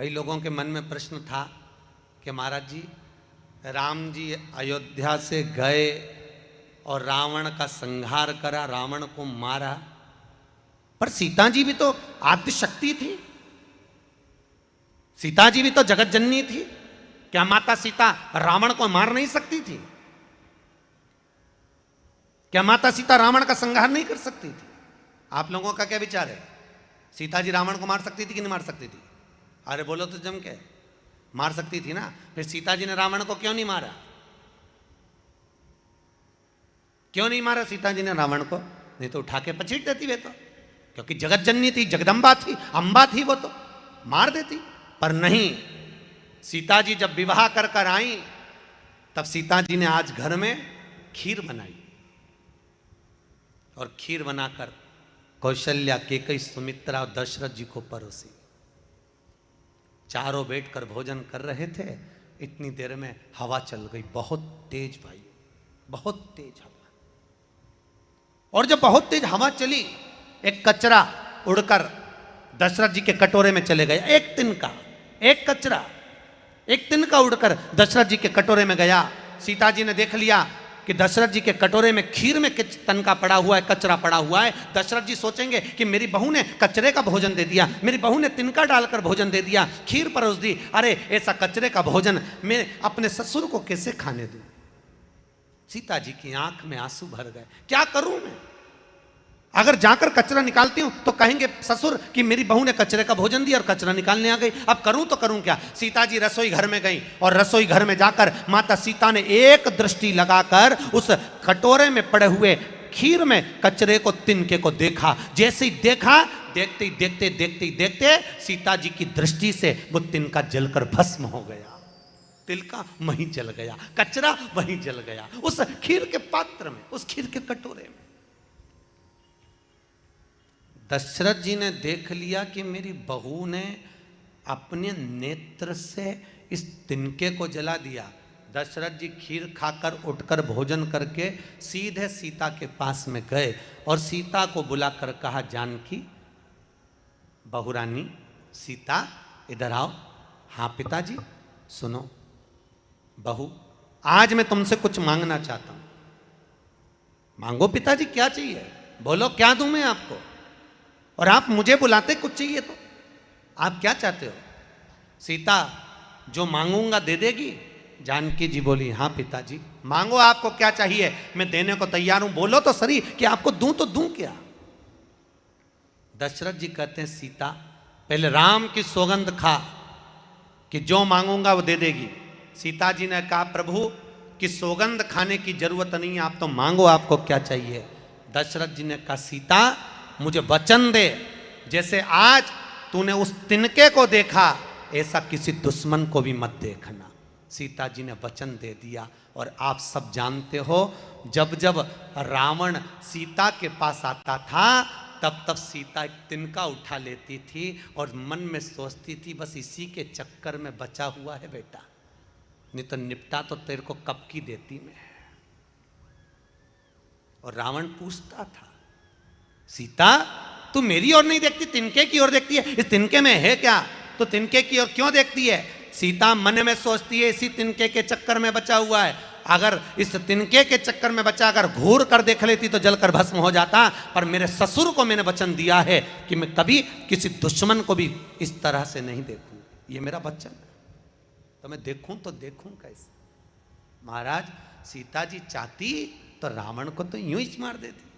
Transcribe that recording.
कई लोगों के मन में प्रश्न था कि महाराज जी, राम जी अयोध्या से गए और रावण का संहार करा, रावण को मारा, पर सीता जी भी तो आद्य शक्ति थी, सीता जी भी तो जगत जननी थी। क्या माता सीता रावण को मार नहीं सकती थी? क्या माता सीता रावण का संहार नहीं कर सकती थी? आप लोगों का क्या विचार है? सीता जी रावण को मार सकती थी कि नहीं मार सकती थी? अरे बोलो तो जम के। मार सकती थी ना। फिर सीता जी ने रावण को क्यों नहीं मारा? क्यों नहीं मारा सीता जी ने रावण को? नहीं तो उठा के पछीट देती वे तो, क्योंकि जगत जननी थी, जगदम्बा थी, अंबा थी, वो तो मार देती। पर नहीं, सीता जी जब विवाह कर कर आई, तब सीता जी ने आज घर में खीर बनाई और खीर बनाकर कौशल्या, केकई, सुमित्रा और दशरथ जी को परोसी। चारों बैठकर भोजन कर रहे थे, इतनी देर में हवा चल गई, बहुत तेज भाई, बहुत तेज हवा। और जब बहुत तेज हवा चली, एक कचरा उड़कर दशरथ जी के कटोरे में चले गया। एक तिनका, एक कचरा, एक तिनका उड़कर दशरथ जी के कटोरे में गया। सीता जी ने देख लिया कि दशरथ जी के कटोरे में खीर में तनका पड़ा हुआ है, कचरा पड़ा हुआ है। दशरथ जी सोचेंगे कि मेरी बहू ने कचरे का भोजन दे दिया, मेरी बहू ने तिनका डालकर भोजन दे दिया, खीर परोस दी, अरे ऐसा कचरे का भोजन मैं अपने ससुर को कैसे खाने दूं? सीता जी की आंख में आंसू भर गए। क्या करूं मैं? अगर जाकर कचरा निकालती हूं तो कहेंगे ससुर कि मेरी बहू ने कचरे का भोजन दिया और कचरा निकालने आ गई। अब करूं तो करूं क्या? सीता जी रसोई घर में गई और रसोई घर में जाकर माता सीता ने एक दृष्टि लगाकर उस कटोरे में पड़े हुए खीर में कचरे को, तिनके को देखा। जैसे ही देखा, देखते ही देखते देखते ही देखते सीता जी की दृष्टि से वो तिनका जलकर भस्म हो गया, तिलका वहीं जल गया, कचरा वहीं जल गया, उस खीर के पात्र में, उस खीर के कटोरे में। दशरथ जी ने देख लिया कि मेरी बहू ने अपने नेत्र से इस तिनके को जला दिया। दशरथ जी खीर खाकर उठकर भोजन करके सीधे सीता के पास में गए और सीता को बुलाकर कहा, जानकी, बहुरानी सीता इधर आओ। हाँ पिताजी, सुनो बहू, आज मैं तुमसे कुछ मांगना चाहता हूं। मांगो पिताजी, क्या चाहिए? बोलो, क्या दूं मैं आपको? और आप मुझे बुलाते कुछ चाहिए तो? आप क्या चाहते हो? सीता, जो मांगूंगा दे देगी? जानकी जी बोली, हाँ पिताजी, मांगो, आपको क्या चाहिए, मैं देने को तैयार हूं। बोलो तो सही कि आपको दूं तो दूं क्या? दशरथ जी कहते हैं, सीता पहले राम की सौगंध खा कि जो मांगूंगा वो दे देगी। सीता जी ने कहा, प्रभु की सौगंध खाने की जरूरत नहीं है, आप तो मांगो, आपको क्या चाहिए? दशरथ जी ने कहा, सीता मुझे वचन दे, जैसे आज तूने उस तिनके को देखा, ऐसा किसी दुश्मन को भी मत देखना। सीता जी ने वचन दे दिया। और आप सब जानते हो, जब जब रावण सीता के पास आता था, तब तब सीता एक तिनका उठा लेती थी और मन में सोचती थी, बस इसी के चक्कर में बचा हुआ है बेटा, नहीं तो निपटा तो तेरे को कब की देती मैं। और रावण पूछता था, सीता तू मेरी ओर नहीं देखती, तिनके की ओर देखती है, इस तिनके में है क्या? तो तिनके की ओर क्यों देखती है? सीता मन में सोचती है, इसी तिनके के चक्कर में बचा हुआ है, अगर इस तिनके के चक्कर में बचा, अगर घूर कर देख लेती तो जलकर भस्म हो जाता। पर मेरे ससुर को मैंने वचन दिया है कि मैं कभी किसी दुश्मन को भी इस तरह से नहीं देखूं, ये मेरा वचन है, तो मैं देखूं तो देखूं कैसे? महाराज, सीता जी चाहती तो रावण को तो यूं ही मार देती।